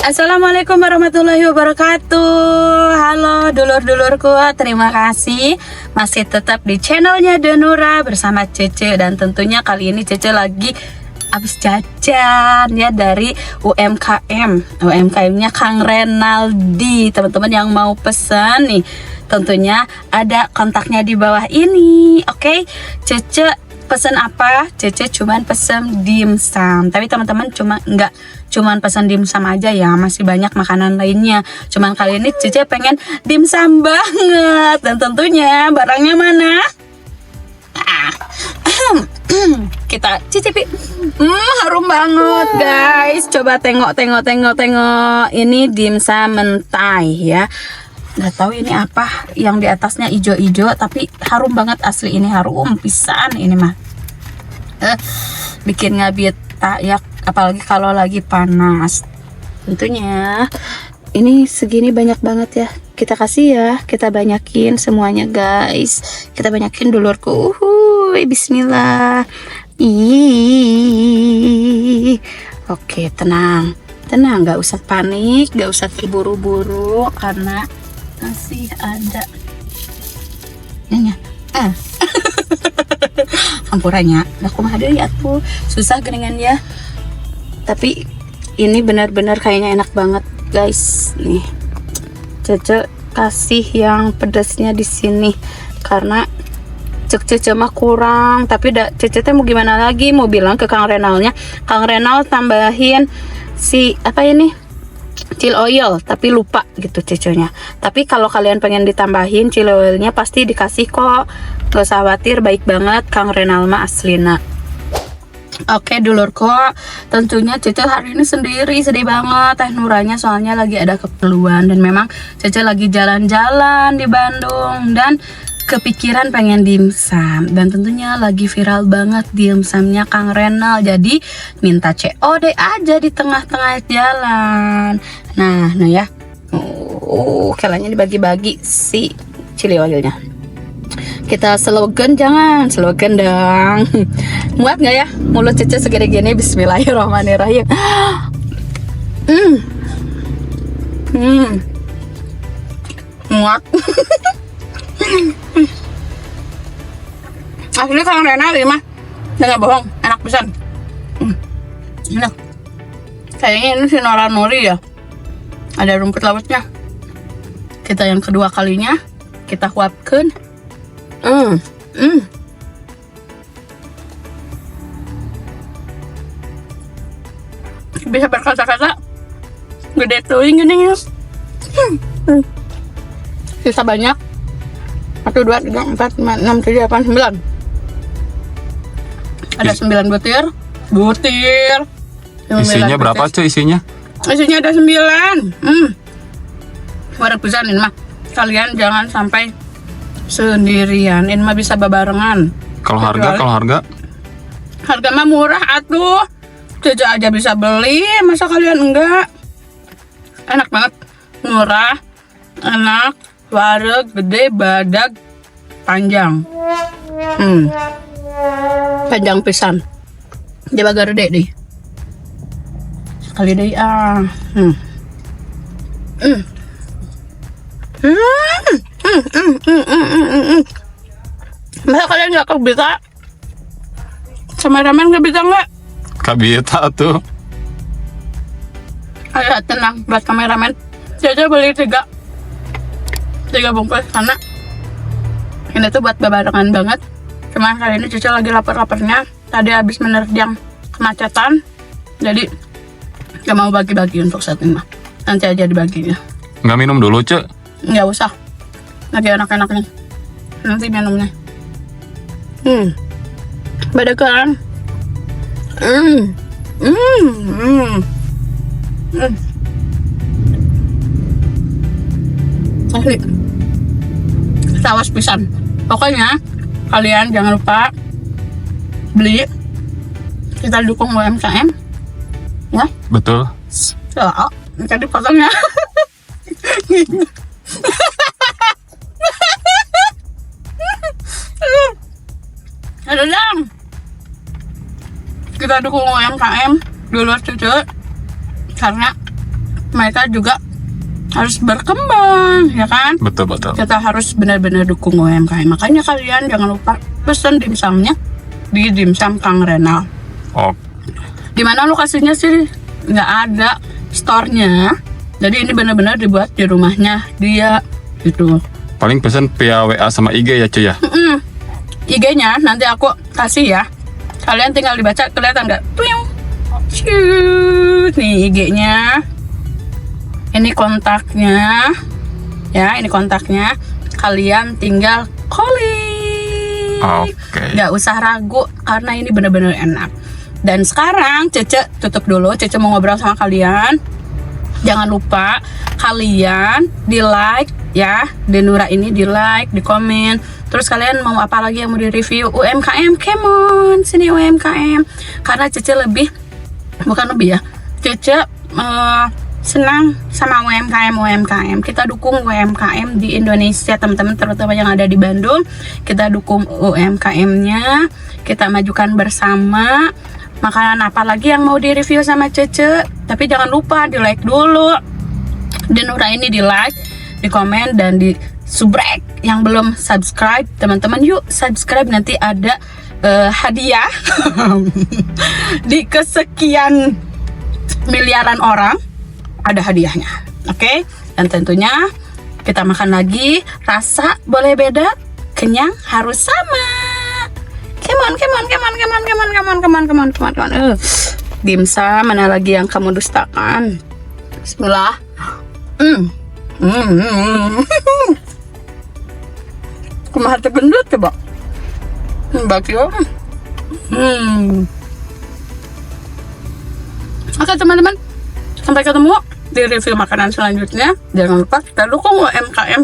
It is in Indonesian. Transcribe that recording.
Assalamualaikum warahmatullahi wabarakatuh. Halo dulur-dulurku, terima kasih masih tetap di channelnya Denura bersama Cece. Dan tentunya kali ini Cece lagi habis jajan ya dari UMKM-nya Kang Renaldi. Teman-teman yang mau pesan nih, tentunya ada kontaknya di bawah ini. Oke, Cece pesan apa? Cece cuman pesan dimsum. Tapi teman-teman cuman pesan dimsum aja ya, masih banyak makanan lainnya. Cuman kali ini Cece pengen dimsum banget. Dan tentunya barangnya mana? Kita cicipi. Harum banget guys. Coba tengok. Ini dimsum mentai ya. Nggak tahu ini apa, yang di atasnya ijo-ijo tapi harum banget, asli ini harum pisan ini mah. Bikin ngabit ya, apalagi kalau lagi panas. Tentunya ini segini banyak banget ya. Kita kasih ya, kita banyakin semuanya guys. Kita banyakin dulurku. Bismillah. Oke, tenang, nggak usah panik, nggak usah terburu-buru karena masih ada nanya ampurannya aku mah ada ya tuh susah geningan ya, tapi ini benar-benar kayaknya enak banget guys. Nih Cece kasih yang pedasnya di sini karena Cece mah kurang, tapi Cece mau gimana lagi, mau bilang ke Kang Renalnya, Kang Renal tambahin si apa ini chili oil, tapi lupa gitu Cece-nya. Tapi kalau kalian pengen ditambahin chili oilnya pasti dikasih kok, gak usah khawatir, baik banget Kang Renal mah aslina. Oke dulurku, tentunya Cece hari ini sendiri, sedih banget Teh Nuranya soalnya lagi ada keperluan. Dan memang Cece lagi jalan-jalan di Bandung dan kepikiran pengen dimsum, dan tentunya lagi viral banget dimsumnya Kang Renal, jadi minta COD aja di tengah-tengah jalan. Nah ya, kelanya dibagi-bagi si chili oilnya. Kita slogan, jangan slogan dong. Muat nggak ya mulut Cece segini-gini? Bismillahirrahmanirrahim. Muat. Asli Kang Renal ini mah nggak bohong, enak pisan. Enak. Kayaknya ini si Nora Nori ya, ada rumput lautnya. Kita yang kedua kalinya kita kuapkan. Bisa berkata-kata gede tuh gini ya. Sisa banyak. 1, 2, 3, 4, 5, 6, 7, 8, 9. Ada 9 butir. Isinya berapa cuy isinya? Isinya ada 9. Waduh pisan ini mah. Kalian jangan sampai sendirian. Ini mah bisa babarengan. Kalau harga? Harga mah murah atuh. Cece aja bisa beli, masa kalian enggak? Enak banget. Murah, enak. Wareg gede, badag panjang. Panjang pisan. Dia bagar gede deh. Sekali deh Masa kalian nggak kebisa? Kameramen kebisa nggak? Kabita tuh. Ayo tenang, buat kameramen. Cece beli 3 bungkus karena ini tuh buat babarengan banget. Cuman kali ini Cece lagi lapar-laparnya, tadi habis menerjang kemacetan, jadi gak mau bagi-bagi untuk saat ini. Nanti aja dibaginya. Nggak minum dulu Cek? Nggak usah, lagi enak-enaknya nanti minumnya. Badakan. Asli sawas pisan. Pokoknya kalian jangan lupa beli, kita dukung UMKM ya. Betul. Ya, jadi potongnya. Aduh dong, kita dukung UMKM dulu Cece karena mereka juga harus berkembang, ya kan? Betul. Kita harus benar-benar dukung UMKM. Makanya kalian jangan lupa pesen dimsumnya di Dimsum Kang Renal. Oh, Di mana lokasinya sih? Nggak ada store-nya. Jadi ini benar-benar dibuat di rumahnya dia gitu. paling pesan via WA sama IG ya cuy ya. IG-nya nanti aku kasih ya. Kalian tinggal dibaca, kelihatan nggak? Tuyung. Ciut. Nih IG-nya. Ini kontaknya. Ya, ini kontaknya. Kalian tinggal klik. Oke. Nggak usah ragu karena ini bener-bener enak. Dan sekarang Cece tutup dulu. Cece mau ngobrol sama kalian. Jangan lupa kalian di like ya, Denura ini di like, di komen. Terus kalian mau apa lagi yang mau di review? UMKM, come on, sini UMKM. Karena Cece bukan lebih ya, Cece senang sama UMKM. Kita dukung UMKM di Indonesia, teman-teman, terutama yang ada di Bandung. Kita dukung UMKM-nya, kita majukan bersama. Makanan apa lagi yang mau direview sama Cece? Tapi jangan lupa di like dulu. Denura ini di like, di komen, dan di subrek. Yang belum subscribe, teman-teman yuk subscribe, nanti ada hadiah di kesekian miliaran orang ada hadiahnya. Oke? Dan tentunya kita makan lagi, rasa boleh beda, kenyang harus sama. Come on. Dimsum, mana lagi yang kamu dustakan? Bismillah. Kumaha teh gendut coba. Bakyo. Oke teman-teman, sampai ketemu di review makanan selanjutnya. Jangan lupa kita dukung UMKM